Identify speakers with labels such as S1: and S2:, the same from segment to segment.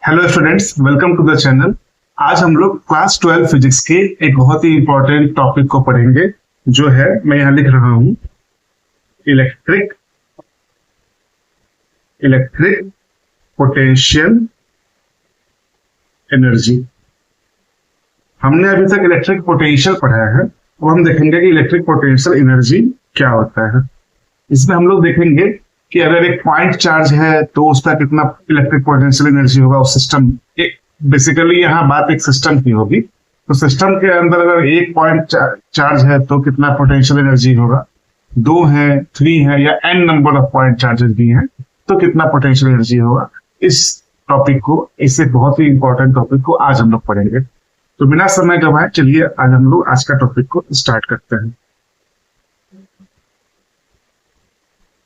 S1: Hello students, welcome to the channel. आज हम लोग क्लास 12 फिजिक्स के एक बहुत ही इंपॉर्टेंट टॉपिक को पढ़ेंगे, जो है मैं यहाँ लिख रहा हूँ इलेक्ट्रिक पोटेंशियल एनर्जी। हमने अभी तक इलेक्ट्रिक पोटेंशियल पढ़ा है, अब हम देखेंगे कि इलेक्ट्रिक पोटेंशियल एनर्जी क्या होता है। इसमें हम लोग देखेंगे कि अगर एक पॉइंट चार्ज है तो उसका कितना इलेक्ट्रिक पोटेंशियल एनर्जी होगा उस सिस्टम। बेसिकली यहाँ बात एक सिस्टम की होगी, तो सिस्टम के अंदर अगर एक पॉइंट चार्ज है तो कितना पोटेंशियल एनर्जी होगा, 2 है, 3 है या n number of point charges भी हैं तो कितना पोटेंशियल एनर्जी होगा। इस टॉपिक को, इससे बहुत ही इंपॉर्टेंट टॉपिक को आज हम लोग पढ़ेंगे। तो बिना समय गवाए चलिए आज हम लोग आज का टॉपिक को स्टार्ट करते हैं।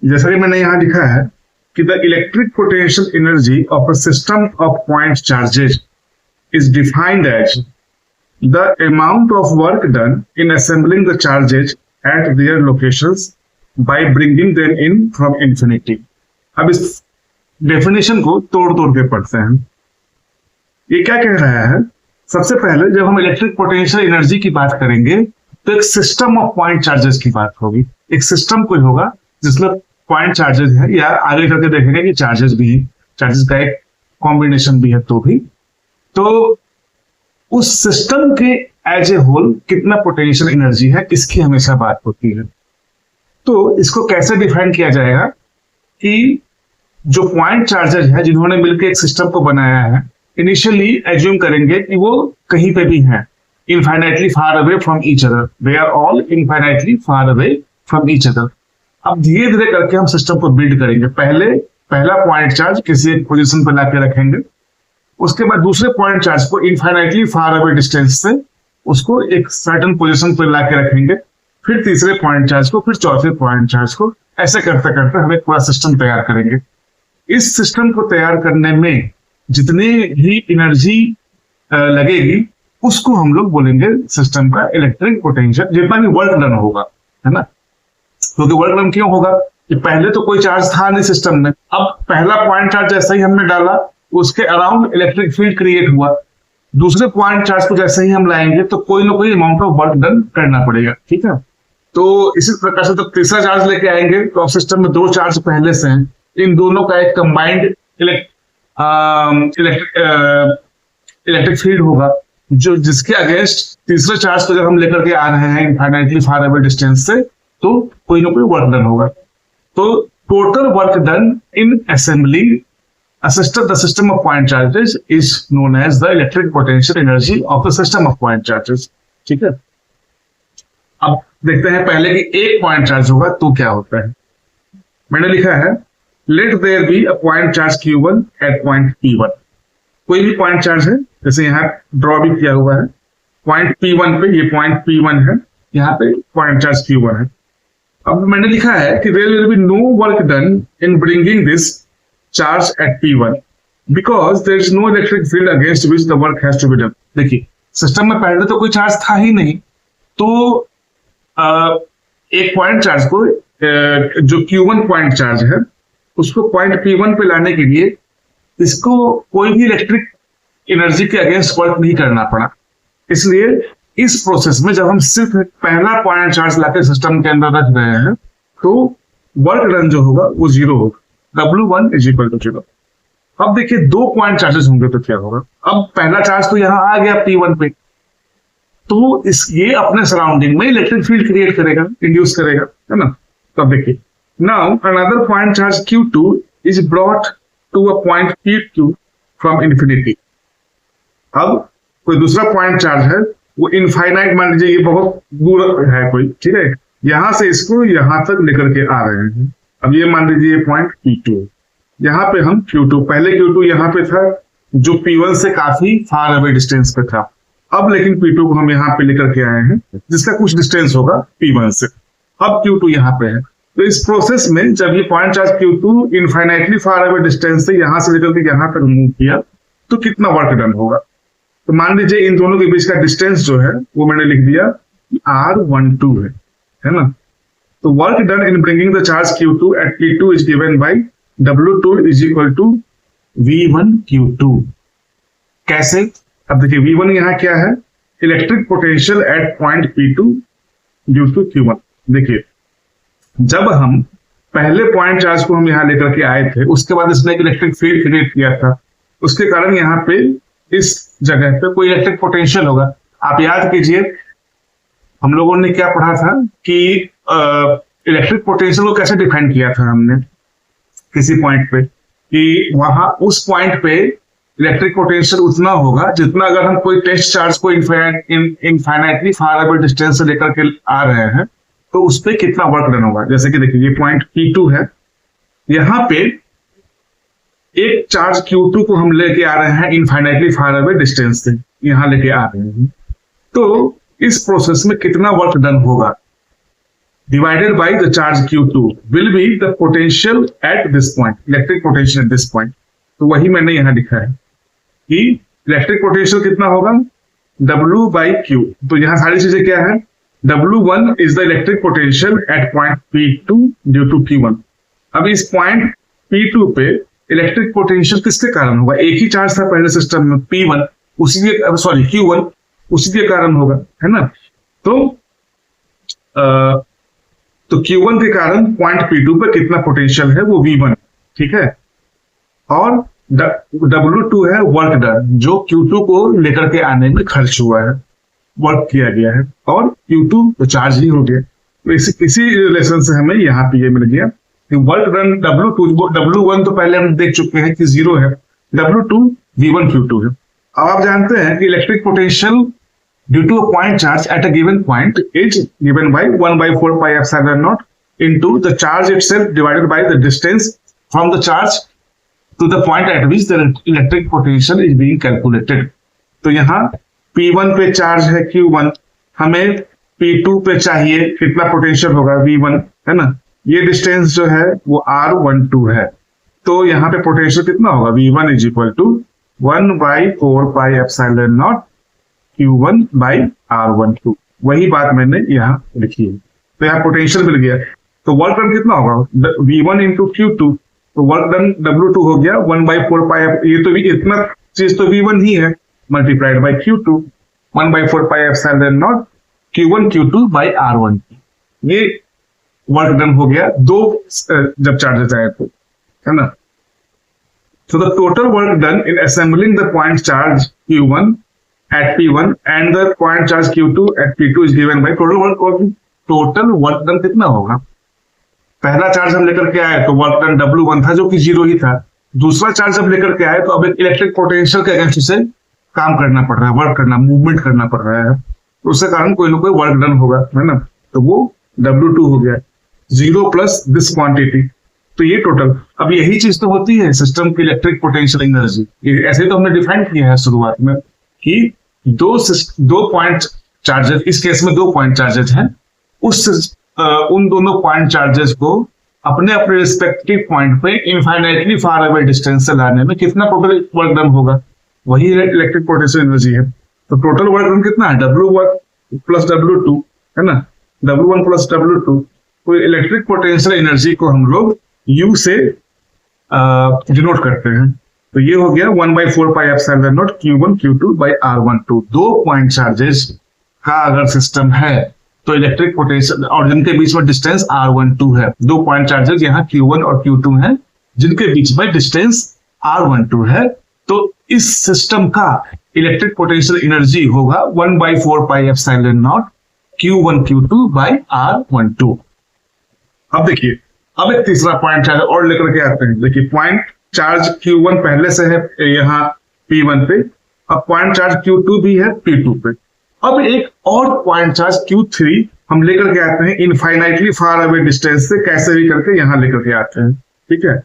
S1: जैसा कि मैंने यहाँ लिखा है कि the electric potential energy of a system of point charges is defined as the amount of work done in assembling the charges at their locations by bringing them in from infinity. अब इस definition को तोड़ तोड़ के पढ़ते हैं। ये क्या कह रहा है? सबसे पहले जब हम इलेक्ट्रिक पोटेंशियल एनर्जी की बात करेंगे तो एक सिस्टम ऑफ पॉइंट चार्जेस की बात होगी। एक सिस्टम कोई होगा जिसमें पॉइंट चार्जेस है, या आगे करके देखेंगे कि चार्जेस भी है, चार्जेस का एक कॉम्बिनेशन भी है। तो उस सिस्टम के एज ए होल कितना पोटेंशियल एनर्जी है, इसकी हमेशा बात होती है। तो इसको कैसे डिफाइन किया जाएगा कि जो पॉइंट चार्जेस है जिन्होंने मिलकर एक सिस्टम को बनाया है, इनिशियली एज्यूम करेंगे कि वो कहीं पे भी हैं, infinitely far away from each other, they are all infinitely far away from each other. अब धीरे धीरे करके हम सिस्टम को बिल्ड करेंगे। पहला पॉइंट चार्ज किसी एक पोजीशन पर लाके रखेंगे, उसके बाद दूसरे पॉइंट चार्ज को इनफाइनाइटली फार अवे डिस्टेंस से उसको एक सर्टेन पोजीशन पर लाके रखेंगे, फिर तीसरे पॉइंट चार्ज को, फिर चौथे पॉइंट चार्ज को, ऐसे करते करते हम एक पूरा सिस्टम तैयार करेंगे। इस सिस्टम को तैयार करने में जितनी भी एनर्जी लगेगी उसको हम लोग बोलेंगे सिस्टम का इलेक्ट्रिक पोटेंशियल, जितना भी वर्क डन होगा, है ना। क्योंकि वर्क डन क्यों होगा कि पहले तो कोई चार्ज था नहीं सिस्टम में, अब पहला पॉइंट चार्ज जैसे ही हमने डाला उसके अराउंड इलेक्ट्रिक फील्ड क्रिएट हुआ। दूसरे पॉइंट चार्ज को जैसे ही हम लाएंगे तो कोई ना कोई अमाउंट ऑफ वर्क डन करना पड़ेगा, ठीक है। तो इसी प्रकार से तो तीसरा चार्ज लेके आएंगे तो अब सिस्टम में 2 चार्ज पहले से हैं, इन दोनों का एक कंबाइंड इलेक्ट्रिक फील्ड होगा, जो जिसके अगेंस्ट तीसरे चार्ज को जब हम लेकर के आ रहे हैं इनफाइनाइटली फार अवे डिस्टेंस से, तो कोई ना कोई वर्क डन होगा। तो total work done in assembling a system, the system of point charges is known as the electric potential energy of the system of point charges, ठीक है। अब देखते हैं पहले कि एक पॉइंट चार्ज होगा तो क्या होता है। मैंने लिखा है let there be a point charge Q1 at point P1। कोई भी पॉइंट चार्ज है, जैसे यहाँ ड्रॉ भी किया हुआ है पॉइंट P1 पे, ये पॉइंट P1 है, यहाँ पे पॉइंट चार्ज Q1 है। अब मैंने लिखा है कि there will be no work done in bringing this charge at P1 because there is no electric field against which the work has to be done। देखिए सिस्टम में पहले तो कोई चार्ज था ही नहीं, तो एक पॉइंट चार्ज को जो Q1 पॉइंट चार्ज है उसको पॉइंट P1 पे लाने के लिए इसको कोई भी इलेक्ट्रिक एनर्जी के अगेंस्ट वर्क नहीं करना पड़ा। इसलिए इस प्रोसेस में जब हम सिर्फ पहला पॉइंट चार्ज लाके सिस्टम के अंदर रख रहे हैं तो वर्क डन जो होगा वो 0 होगा, W1 = 0। अब देखिए 2 पॉइंट चार्जेस होंगे तो क्या होगा। अब पहला चार्ज तो यहाँ आ गया P1 पे, तो ये अपने सराउंडिंग में इलेक्ट्रिक फील्ड क्रिएट करेगा, इंड्यूस करेगा, है ना। तो अब देखिए now another point charge Q2 is brought to a point P2 from infinity. अब कोई दूसरा पॉइंट चार्ज है, वो इनफाइनाइट, मान लीजिए ये बहुत दूर है कोई, ठीक है, यहां से इसको यहां तक लेकर के आ रहे हैं। अब ये मान लीजिए पॉइंट P2, यहाँ पे हम Q2, पहले Q2 यहाँ पे था जो P1 से काफी फार अवे डिस्टेंस पे था, अब लेकिन P2 को हम यहाँ पे लेकर के आए हैं जिसका कुछ डिस्टेंस होगा P1 से। अब Q2 यहाँ पे है, तो इस प्रोसेस में जब ये point charge Q2 infinitely far away distance से यहाँ से लेकर के यहाँ पर मूव किया तो कितना वर्क डन होगा। तो मान लीजिए इन दोनों के बीच का डिस्टेंस जो है वो मैंने लिख दिया R12 है ना। तो work done in bringing the charge Q2 at P2 is given by W2 is equal to V1 Q2। कैसे? अब देखिए V1 यहाँ क्या है, electric potential at point P2 due to Q1। देखिए जब हम पहले पॉइंट चार्ज को हम यहाँ लेकर के आए थे, उसके बाद इसने एक इलेक्ट्रिक फील्ड क्रिएट किया था, उसके कारण यहाँ पे इस जगह पे कोई इलेक्ट्रिक पोटेंशियल होगा। आप याद कीजिए हम लोगों ने क्या पढ़ा था कि इलेक्ट्रिक पोटेंशियल को कैसे डिफाइन किया था हमने किसी पॉइंट पे, कि वहां उस पॉइंट पे इलेक्ट्रिक पोटेंशियल उतना होगा जितना अगर हम कोई टेस्ट चार्ज को इनफाइनाइटली फार अवे डिस्टेंस से लेकर के आ रहे हैं तो उस पर कितना वर्क डन होगा। जैसे कि देखिए ये पॉइंट P2 है, यहाँ पे एक चार्ज Q2 को हम लेके आ रहे हैं इनफाइनाइटली फार अवे डिस्टेंस से, यहाँ लेके आ रहे हैं, तो इस प्रोसेस में कितना वर्क डन होगा divided by the charge Q2 will be the potential at this point, electric potential at this point. तो वही मैंने यहाँ लिखा है कि इलेक्ट्रिक पोटेंशियल कितना होगा W by Q। तो यहाँ सारी चीजें क्या है, W1 is the electric potential at point P2 due to Q1। अब इस पॉइंट P2 पे इलेक्ट्रिक पोटेंशियल किसके कारण होगा, एक ही चार्ज था पहले सिस्टम में P1, उसी के सॉरी Q1 उसी के कारण होगा, है ना। तो Q1 के कारण पॉइंट P2 पे कितना पोटेंशियल है वो V1, ठीक है। और W2 है वर्क डन, जो Q2 को लेकर के आने में खर्च हुआ है, वर्क किया गया है, और Q2 तो चार्ज ही हो गया। तो इसी रिलेशन से हमें यहाँ पे ये मिल गया कि वर्क डन W1 तो पहले हम देख चुके हैं कि 0 है, W2 V1 Q2 है। अब आप जानते हैं कि electric potential due to a point charge at a given point is given by 1/4 pi epsilon naught into the charge itself divided by the distance from the charge to the point at which the electric potential is being calculated। तो यहाँ P1 पे charge है Q1, हमें P2 पे चाहिए कितना potential होगा V1, है ना। ये डिस्टेंस जो है वो R12 है, तो यहाँ पे पोटेंशियल कितना होगा V1 is equal to 1/4 pi epsilon naught Q1 by R12। वही बात मैंने यहाँ लिखी है। तो यहाँ पोटेंशियल मिल गया, तो वर्क डन कितना होगा V1 इंटू Q2, तो वर्क डन W2 हो गया 1/4 pi, ये तो इतना चीज तो V1 ही है, multiplied by Q2 1/4 pi epsilon naught Q1 Q2 by R1। ये वर्क डन हो गया दो जब चार्जेस आए तो, है ना। So the total work done in assembling the point charge Q1 at P1 and the point charge Q2 at P2 is given by total work done कितना होगा। पहला चार्ज हम लेकर के आए तो वर्क डन W1 था जो कि 0 ही था, दूसरा चार्ज जब लेकर के आए तो अब एक इलेक्ट्रिक पोटेंशियल के अगेंस्ट से काम करना पड़ रहा है, वर्क करना, मूवमेंट करना पड़ रहा है, तो उसके कारण कोई ना कोई वर्क डन होगा, है ना। तो वो W2 हो गया, 0 प्लस दिस क्वांटिटी, तो ये टोटल। अब यही चीज तो होती है सिस्टम की इलेक्ट्रिक पोटेंशियल एनर्जी। ऐसे तो हमने डिफाइन किया है शुरुआत में कि दो पॉइंट चार्जेस, इस केस में 2 पॉइंट चार्जेस हैं, उन दोनों पॉइंट चार्जेस को अपने अपने रिस्पेक्टिव पॉइंट पे इनफाइनाइटली फार अवे डिस्टेंस से लाने में कितना टोटल वर्क डन होगा, वही इलेक्ट्रिक पोटेंशियल एनर्जी है। तो टोटल वर्क डन कितना है W1 प्लस W2, है ना, W1 प्लस W2। तो इलेक्ट्रिक पोटेंशियल एनर्जी को हम लोग U से डिनोट करते हैं, तो ये हो गया 1/4 pi epsilon naught Q1 Q2 by R12। 2 point charges का अगर सिस्टम है तो इलेक्ट्रिक पोटेंशियल, और जिनके बीच में डिस्टेंस R12 है, 2 पॉइंट चार्जेस यहाँ Q1 और Q2 हैं जिनके बीच में डिस्टेंस R12 है, तो इस सिस्टम का इलेक्ट्रिक पोटेंशियल एनर्जी होगा 1/4 pi epsilon naught Q1 Q2 by R12। अब देखिए, अब एक तीसरा पॉइंट चार्ज और लेकर के आते हैं। देखिए पॉइंट चार्ज Q1 पहले से है यहाँ P1 पे, अब पॉइंट चार्ज Q2 भी है P2 पे। अब एक और पॉइंट चार्ज Q3 हम लेकर के आते हैं इनफाइनाइटली फार अवे डिस्टेंस से, कैसे भी करके यहाँ लेकर के आते हैं, ठीक है।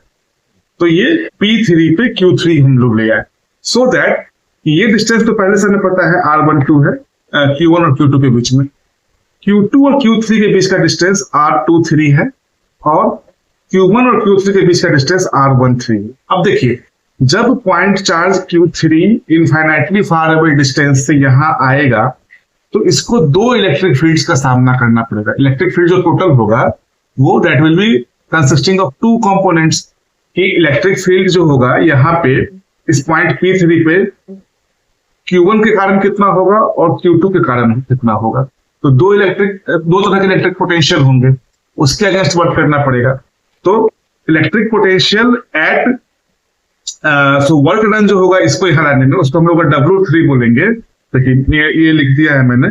S1: तो ये P3 पे Q3 हम लोग ले आए, सो दैट ये डिस्टेंस तो पहले से हमें पता है R12 है Q1 और Q2 के बीच में, Q2 और Q3 के बीच का डिस्टेंस R23 है, और Q1 और Q3 के बीच का डिस्टेंस R13 है। अब देखिए, जब point charge Q3 infinitely far away distance से यहाँ आएगा तो इसको 2 इलेक्ट्रिक फील्ड्स का सामना करना पड़ेगा। इलेक्ट्रिक फील्ड जो टोटल होगा वो that will be consisting of 2 components. कि इलेक्ट्रिक फील्ड जो होगा यहाँ पे इस पॉइंट P3 पे Q1 के कारण कितना होगा और Q2 के कारण कितना होगा। तो दो तरह के इलेक्ट्रिक पोटेंशियल होंगे, उसके अगेंस्ट वर्क करना पड़ेगा। तो electric potential at work done जो होगा इसको यहाँ लाने में, उसको हम लोग W3 बोलेंगे। देखिए ये लिख दिया है मैंने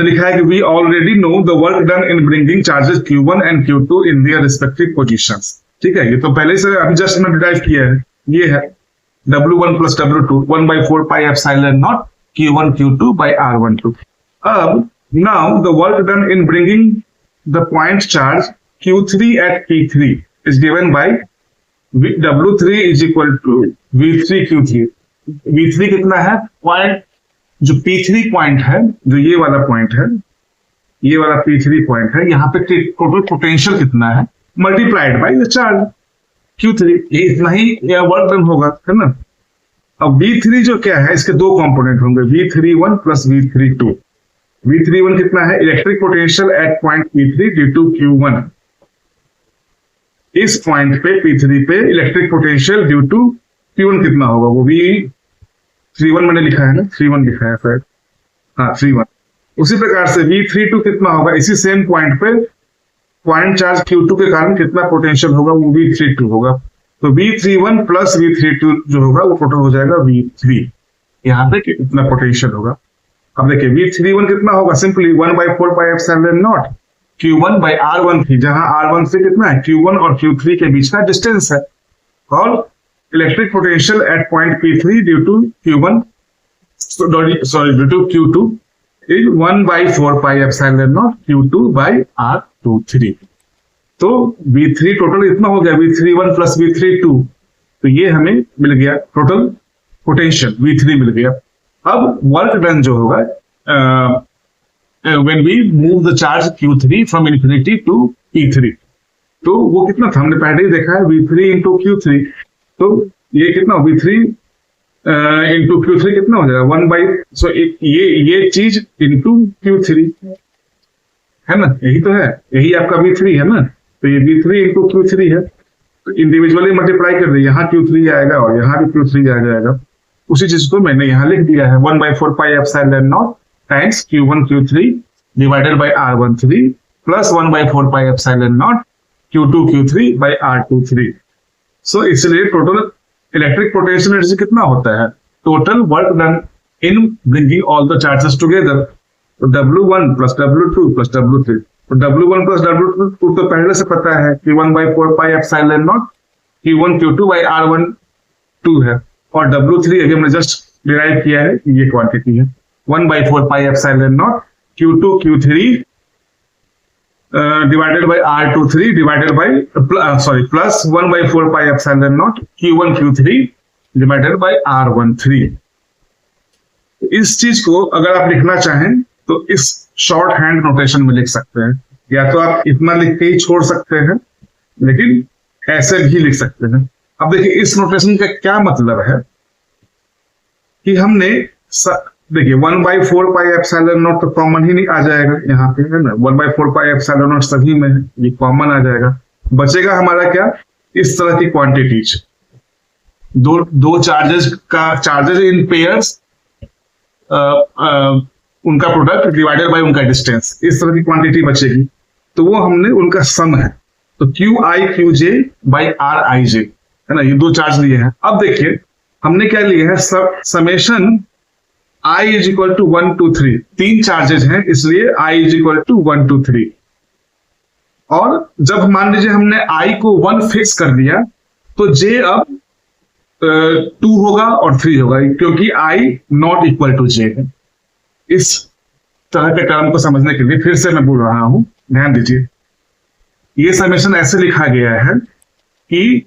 S1: लिखा है कि we already know the work done in bringing charges Q1 and Q2 in their respective positions. ठीक है, ये तो पहले से अभी जस्ट मैंने डिराइव किया है। ये है W1 plus W2 1/4 pi epsilon not Q1 Q2 by R12। अब now the work done in bringing the point charge Q3 at P3 is given by W3 is equal to V3 Q3। V3 कितना है? Point जो P3 point है, जो ये वाला point है, ये वाला P3 पॉइंट है, यहाँ पे टोटल पोटेंशियल कितना है multiplied by the charge Q3, ये इतना ही वर्क डन होगा, है ना। अब V3 जो क्या है, इसके दो कंपोनेंट होंगे, V31 प्लस V32। V31 कितना है? Electric potential at point P3 due to Q1। इस पॉइंट पे P3 पे electric potential due to Q1 कितना होगा? वो V31 मैंने लिखा है ना, 31 लिखा है शायद, हाँ 31। उसी प्रकार से V32 कितना होगा? इसी सेम पॉइंट पे पॉइंट चार्ज Q2 के कारण कितना पोटेंशियल होगा? वो V32 होगा। तो V31 प्लस V32 जो होगा वो टोटल हो जाएगा V3। यहाँ पे कितना पोटेंशियल होगा? अब देखिए V31 कितना होगा? Simply 1/4 pi epsilon not Q1 by R13, जहां R13 कितना है? Q1 और Q3 के बीच का डिस्टेंस है। और electric potential at point P3 due to Q1 due to Q2 is 1/4 pi epsilon naught Q2 by R23। तो V3 टोटल इतना हो गया, V31 प्लस V32। तो ये हमें मिल गया टोटल पोटेंशियल V3 मिल गया। अब वर्क डन जो होगा when we move the charge Q3 from infinity to P3, तो वो कितना था? हमने पहले ही देखा है V3 into Q3। तो ये कितना V3 into Q3 कितना हो जाएगा? ये चीज into Q3 है ना, यही तो है, यही आपका V3 है ना। तो ये V3 into Q3 है, तो इंडिविजुअली मल्टीप्लाई कर दिया, यहाँ Q3 आएगा और यहाँ भी Q3 आ जाएगा। उसी चीज को मैंने यहाँ लिख दिया है 1/4 pi epsilon not times Q1 Q3 divided by R13 plus 1/4 pi epsilon naught Q2 Q3 by R23। सो इसलिए टोटल इलेक्ट्रिक पोटेंशियल एनर्जी कितना होता है? Total work done in bringing all the charges together. तो W1 plus W2 plus W3। तो W1 plus W2 तो पहले से पता है कि 1/4 pi epsilon naught Q1 Q2 by R12 है, और W3 अभी हमने जस्ट डिराइव किया है, ये क्वांटिटी है 1/4 pi epsilon naught Q2 Q3 divided by R23 divided by plus 1/4 pi epsilon naught Q1 Q3 divided by R13। इस चीज को अगर आप लिखना चाहें तो इस शॉर्ट हैंड नोटेशन में लिख सकते हैं, या तो आप इतना लिख के ही छोड़ सकते हैं, लेकिन ऐसे भी लिख सकते हैं। अब देखिए इस नोटेशन का क्या मतलब है कि हमने देखिए 1/4 पाई एप्सिलॉन नॉट तो कॉमन ही नहीं आ जाएगा यहाँ पे, है ना। 1/4 पाई एप्सिलॉन नॉट सभी में है, ये कॉमन आ जाएगा। बचेगा हमारा क्या? इस तरह की क्वांटिटीज, दो चार्जेस इन पेयर्स, उनका प्रोडक्ट डिवाइडेड बाय उनका डिस्टेंस, इस तरह की क्वांटिटी बचेगी। तो वो हमने उनका सम है, तो QI QJ बाई RIJ, है ना, ये दो चार्ज लिए हैं। अब देखिए हमने क्या लिए हैं? Summation I is equal to 1 2 3, तीन चार्जेस हैं इसलिए I इज इक्वल टू 1 2 3। और जब मान लीजिए हमने I को 1 फिक्स कर दिया तो J अब 2 होगा और 3 होगा, क्योंकि I not equal to J है। इस तरह के टर्म को समझने के लिए फिर से मैं बोल रहा हूं, ध्यान दीजिए। ये समेशन ऐसे लिखा गया है कि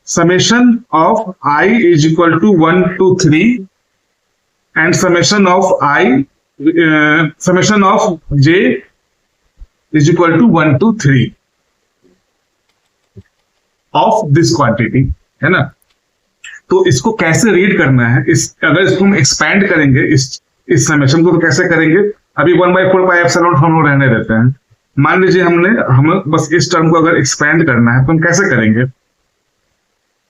S1: summation of I is equal to 1 2 3 and summation of J is equal to 1 2 3 of this quantity, है ना। तो इसको कैसे रीड करना है? अगर इसको हम एक्सपैंड करेंगे इस समेशन को, तो कैसे करेंगे? अभी 1/4 पाई एप्सिलॉन हम लोग रहने देते हैं। मान लीजिए हमें बस इस टर्म को अगर एक्सपैंड करना है तो हम कैसे करेंगे?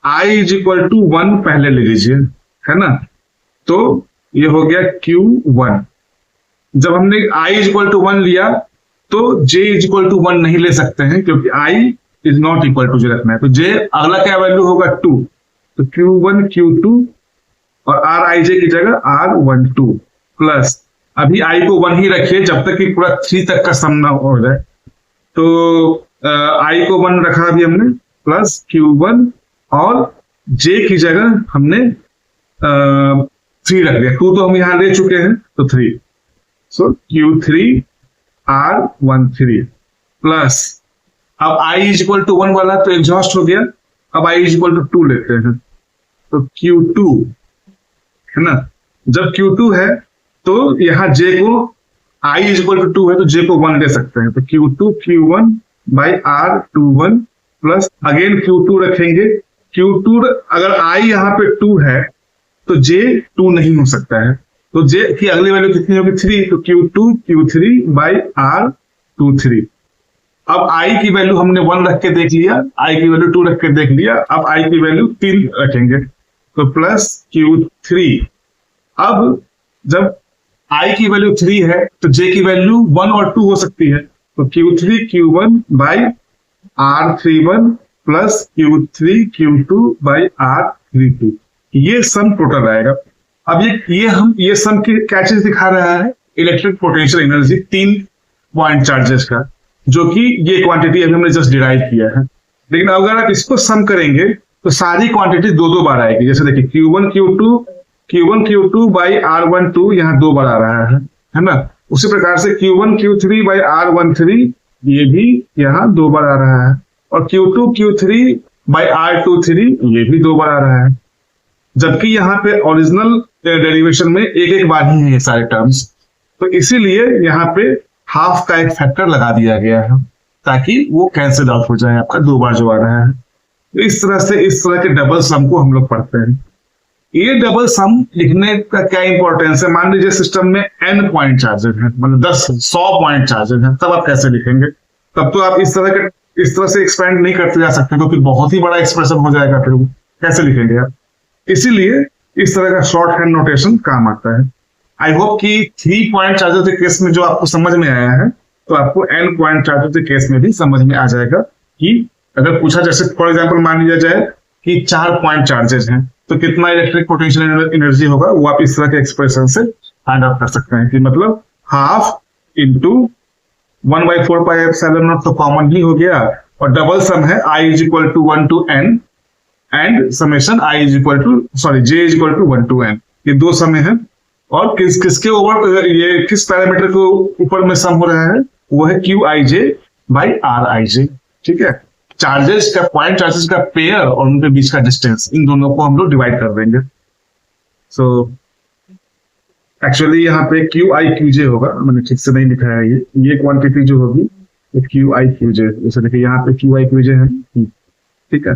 S1: I इज इक्वल टू 1 पहले ले लीजिए, है ना। तो ये हो गया Q1। जब हमने I इज इक्वल टू 1 लिया तो J इज इक्वल टू 1 नहीं ले सकते हैं, क्योंकि I is not equal to J रखना है। तो J अगला क्या वैल्यू होगा 2, तो Q1 Q2 और Rij की जगह R12 प्लस, अभी I को 1 ही रखिए जब तक कि पूरा 3 तक का सम ना हो जाए। तो I को 1 रखा अभी हमने, प्लस Q1 और J की जगह हमने 3 रख दिया। 2 तो हम यहां ले चुके हैं, तो 3, सो Q3 R13 प्लस, अब I इज इक्वल टू 1 वाला तो एग्जॉस्ट हो गया, अब I इज इक्वल टू 2 लेते हैं, तो Q2 है ना। जब Q2 है तो यहाँ J को I इज इक्वल टू 2 है तो J को 1 ले सकते हैं, तो Q2 Q1 by R21 plus again Q2 रखेंगे। Q2 अगर I यहाँ पे 2 है तो J 2 नहीं हो सकता है, तो J की अगली वैल्यू कितनी होगी 3, तो Q2 Q3 बाई R23। अब I की वैल्यू हमने 1 रख के देख लिया, I की वैल्यू 2 रख के देख लिया, अब I की वैल्यू 3 रखेंगे, तो प्लस Q3। अब जब I की वैल्यू 3 है तो J की वैल्यू 1 और 2 हो सकती है, तो Q3 Q1 by R31 plus Q3 Q2 by R32, ये सम टोटल आएगा। अब ये सम की क्या चीज दिखा रहा है, electric potential energy 3 point charges का, जो कि ये क्वांटिटी अभी हमने जस्ट डिराइव किया है। लेकिन अगर आप इसको सम करेंगे तो सारी क्वांटिटी 2 बार आएगी। जैसे देखिए Q1 Q2 बाई R12 यहाँ 2 बार आ रहा है ना। उसी प्रकार से Q1 Q3 बाई R13 ये भी यहाँ 2 बार आ रहा है, और Q2 Q3 बाई R23 ये भी 2 बार आ रहा है। जबकि यहाँ पे ओरिजिनल डेरिवेशन में एक बार ही है ये सारे टर्म्स, तो इसीलिए यहाँ पे हाफ का एक फैक्टर लगा दिया गया है ताकि वो कैंसिल आउट हो जाए आपका 2 बार जो आ रहा है। तो इस तरह के डबल सम को हम लोग पढ़ते हैं। ये डबल सम लिखने का क्या इंपॉर्टेंस है, मान लीजिए सिस्टम में n पॉइंट चार्जेस हैं, मतलब 100 पॉइंट चार्जेस हैं, तब आप कैसे लिखेंगे? तब तो आप इस तरह से एक्सपेंड नहीं करते जा सकते, क्योंकि बहुत ही बड़ा एक्सप्रेशन हो जाएगा, फिर कैसे लिखेंगे आप? इसीलिए इस तरह का शॉर्ट हैंड नोटेशन काम आता है। आई होप कि 3 पॉइंट चार्जर के केस में जो आपको समझ में आया है, तो आपको n पॉइंट चार्जर के केस में भी समझ में आ जाएगा कि अगर पूछा, जैसे फॉर एग्जांपल मान लिया जाए कि 4 पॉइंट चार्जेस हैं तो कितना इलेक्ट्रिक पोटेंशियल एनर्जी होगा, वो आप इस तरह के एक्सप्रेशन से फाइंड आउट कर सकते हैं कि मतलब half into 1/4 pi epsilon naught तो कॉमन ही हो गया, और डबल सम है I is equal to 1 to n and summation J is equal to 1 to n। ये 2 समय है, और किसके ऊपर, ये किस पैरामीटर के ऊपर में सम हो रहा है, वो है Qij बाई Rij। ठीक है, चार्जेस का, पॉइंट चार्जेस का पेयर और उनके बीच का डिस्टेंस, इन दोनों को हम लोग डिवाइड कर देंगे। सो एक्चुअली यहाँ पे QiQj होगा, मैंने ठीक से नहीं लिखा है, ये क्वांटिटी जो होगी ये QiQj, जैसे देखिए यहाँ पे QiQj है। ठीक है,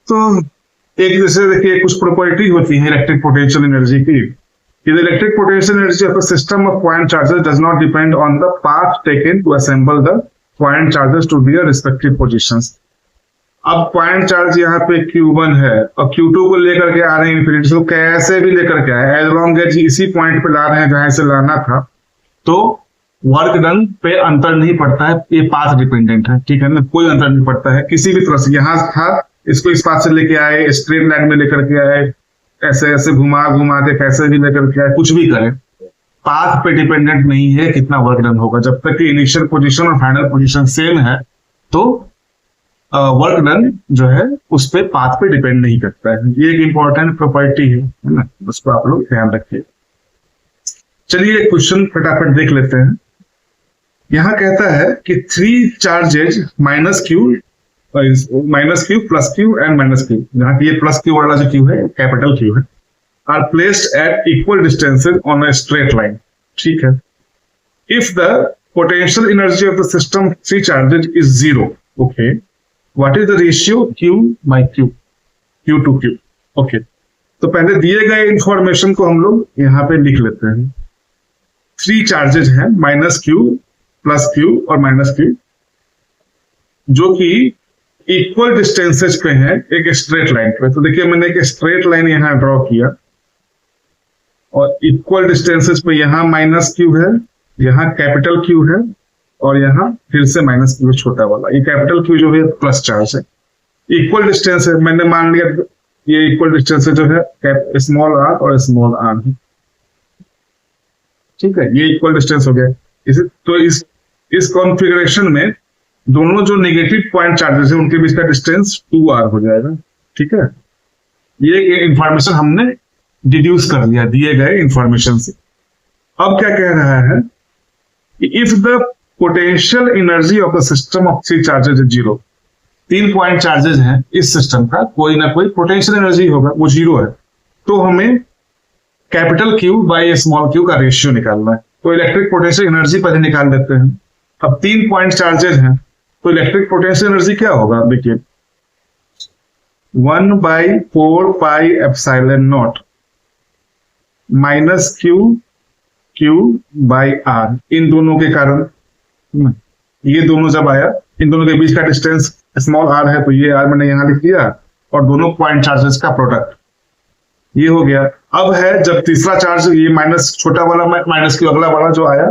S1: तो एक जैसे देखिए कुछ प्रॉपर्टी होती है इलेक्ट्रिक पोटेंशियल एनर्जी की। Electric potential energy of a system of point charges does not depend on the path taken to assemble the point charges to their respective positions. अब पॉइंट चार्ज यहाँ पे Q1 है और Q2 को लेकर के आ रहे हैं इन्फिनिटी, तो कैसे भी लेकर के आए, एज लॉन्ग एज इसी पॉइंट पे ला रहे हैं जहां से लाना था, तो वर्क डन पे अंतर नहीं पड़ता है, ये पाथ डिपेंडेंट है। ठीक है ना, कोई अंतर नहीं पड़ता है किसी भी तरह से। यहाँ था, इसको इस पाथ से लेके आए, स्ट्रेट लाइन में लेकर के आए, ऐसे ऐसे घुमा के कैसे भी लेकर के आए, कुछ भी करें, पाथ पे डिपेंडेंट नहीं है कितना वर्क डन होगा। जब तक कि इनिशियल पोजीशन और फाइनल पोजीशन सेम है तो वर्क डन जो है उस पे पाथ पे डिपेंड नहीं करता है। ये एक इंपॉर्टेंट प्रॉपर्टी है ना, उसको आप लोग ध्यान रखिए। चलिए क्वेश्चन फटाफट देख लेते हैं। यहाँ कहता है कि 3 charges minus Q plus Q and minus Q, जहां की ये प्लस क्यू वाला जो क्यू है कैपिटल क्यू है, are placed at equal distances on a straight line. ठीक है, if the potential energy of the system 3 charges is 0, okay, what is the ratio Q by Q to Q? Okay, तो पहले दिए गए information को हम लोग यहाँ पे लिख लेते हैं। 3 चार्जेज हैं, माइनस क्यू, प्लस क्यू और माइनस क्यू, जो कि इक्वल डिस्टेंसेज पे हैं एक स्ट्रेट लाइन पे। तो देखिए मैंने एक स्ट्रेट लाइन यहाँ ड्रॉ किया और इक्वल डिस्टेंसेज पे यहाँ माइनस क्यू है, यहाँ कैपिटल क्यू है और यहाँ फिर से माइनस क्यू छोटा वाला। ये कैपिटल क्यू जो है प्लस चार्ज है। इक्वल डिस्टेंस है, मैंने मान लिया ये इक्वल डिस्टेंस जो है स्मॉल आर और स्मॉल आर है, ठीक है, ये इक्वल डिस्टेंस हो गया। तो इस कॉन्फ़िगरेशन में दोनों जो नेगेटिव पॉइंट चार्जेस है उनके बीच का डिस्टेंस 2r हो जाएगा, ठीक है। ये इंफॉर्मेशन हमने डिड्यूस कर लिया दिए गए इंफॉर्मेशन से। अब क्या कह रहा है कि if the potential energy of the system of 3 charges is 0, 3 point charges हैं इस सिस्टम का, कोई ना कोई पोटेंशियल एनर्जी होगा, वो 0 है, तो हमें capital Q by small Q का रेशियो निकालना है। तो इलेक्ट्रिक पोटेंशियल एनर्जी पहले निकाल देते हैं। अब 3 पॉइंट चार्जेस हैं तो इलेक्ट्रिक पोटेंशियल एनर्जी क्या होगा, देखिए 1/4πε0 माइनस क्यू बाई आर। इन दोनों के कारण, ये दोनों जब आया, इन दोनों के बीच का डिस्टेंस स्मॉल आर है तो ये आर मैंने यहां लिख दिया और दोनों पॉइंट चार्जेस का प्रोडक्ट ये हो गया। अब है जब तीसरा चार्ज ये माइनस छोटा वाला माइनस क्यू अगला वाला जो आया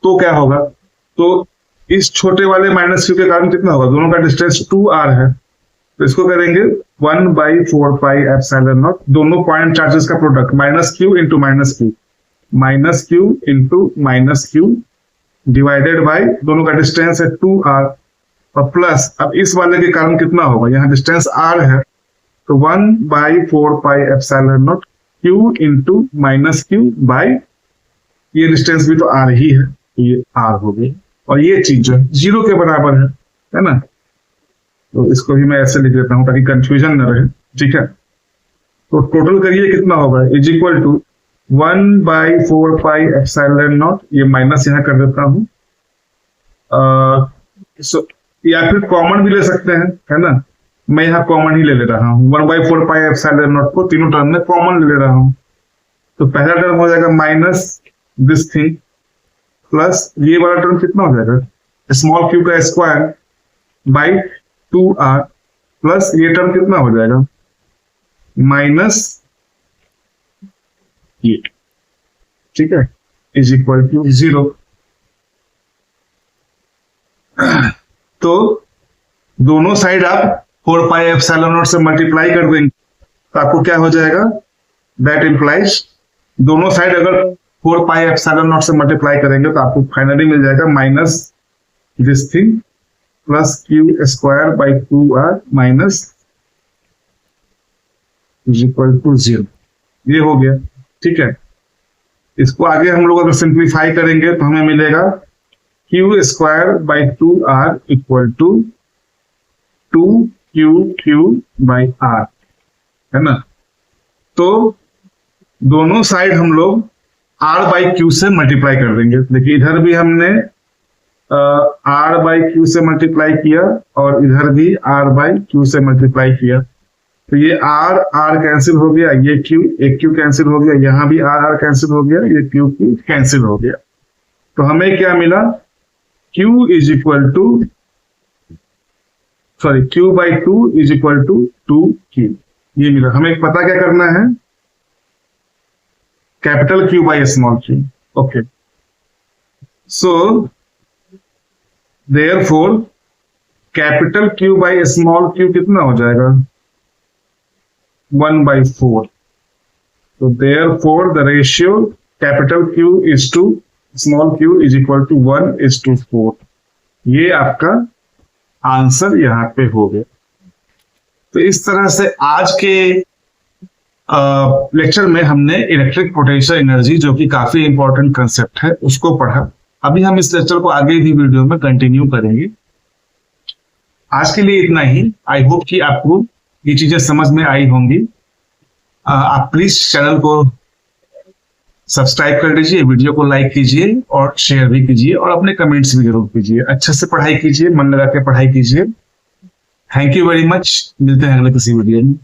S1: तो क्या होगा, तो इस छोटे वाले माइनस क्यू के कारण कितना होगा, दोनों का डिस्टेंस 2r है, तो इसको करेंगे 1/4πε0 दोनों पॉइंट चार्जेस का product minus Q into minus Q divided by दोनों का डिस्टेंस है 2r और प्लस अब इस वाले के कारण कितना होगा, यहाँ डिस्टेंस r है तो 1/4πε0 Q into minus Q by ये डिस्टेंस भी तो r ही है, तो ये r हो गई और ये चीज जो है 0 के बराबर है ना। तो इसको भी मैं ऐसे लिख देता हूं ताकि कंफ्यूजन न रहे, ठीक है। तो टोटल करिए कितना होगा, इज इक्वल टू 1/4πε0, ये माइनस यहाँ कर देता हूं, या फिर कॉमन भी ले सकते हैं, है ना। मैं यहाँ कॉमन ही ले रहा हूँ, 1/4πε0 को तीनों टर्म में कॉमन ले रहा हूँ। तो पहला टर्म हो जाएगा माइनस दिस थिंग प्लस ये वाला टर्म कितना हो जाएगा, स्मॉल क्यू का स्क्वायर बाई 2r प्लस ये टर्म कितना हो जाएगा माइनस ये, ठीक है, इज इक्वल टू 0। तो दोनों साइड आप 4πε0 से मल्टीप्लाई कर देंगे तो आपको क्या हो जाएगा, दैट इंप्लाइज दोनों साइड अगर 4πε0 से मल्टीप्लाई करेंगे तो आपको फाइनली मिल जाएगा minus this thing plus q square by 2r minus is equal to 0। ये हो गया, ठीक है। इसको आगे हम लोग अगर सिंप्लीफाई करेंगे तो हमें मिलेगा q square by 2r equal to 2q by r, है ना। तो दोनों साइड हम लोग r बाई क्यू से मल्टीप्लाई कर देंगे। देखिए इधर भी हमने r बाई क्यू से मल्टीप्लाई किया और इधर भी r बाई क्यू से मल्टीप्लाई किया, तो ये r कैंसिल हो गया, ये q एक q कैंसिल हो गया, यहाँ भी r कैंसिल हो गया, ये q कैंसिल हो गया। तो हमें क्या मिला, q is equal to q by 2 is equal to 2q, ये मिला। हमें पता क्या करना है, capital Q by small q, okay. So therefore capital Q by small q कितना हो जाएगा 1/4। तो therefore the ratio capital Q is to small q is equal to 1:4। ये आपका आंसर यहाँ पे हो गया। तो इस तरह से आज के लेक्चर में हमने इलेक्ट्रिक पोटेंशियल एनर्जी, जो कि काफी इंपॉर्टेंट कंसेप्ट है, उसको पढ़ा। अभी हम इस लेक्चर को आगे भी वीडियो में कंटिन्यू करेंगे। आज के लिए इतना ही। आई होप कि आपको ये चीजें समझ में आई होंगी। आप प्लीज चैनल को सब्सक्राइब कर लीजिए, वीडियो को लाइक कीजिए और शेयर भी कीजिए और अपने कमेंट्स भी जरूर कीजिए। अच्छे से पढ़ाई कीजिए, मन लगा के पढ़ाई कीजिए। Thank you very much. मिलते हैं अगले किसी वीडियो में।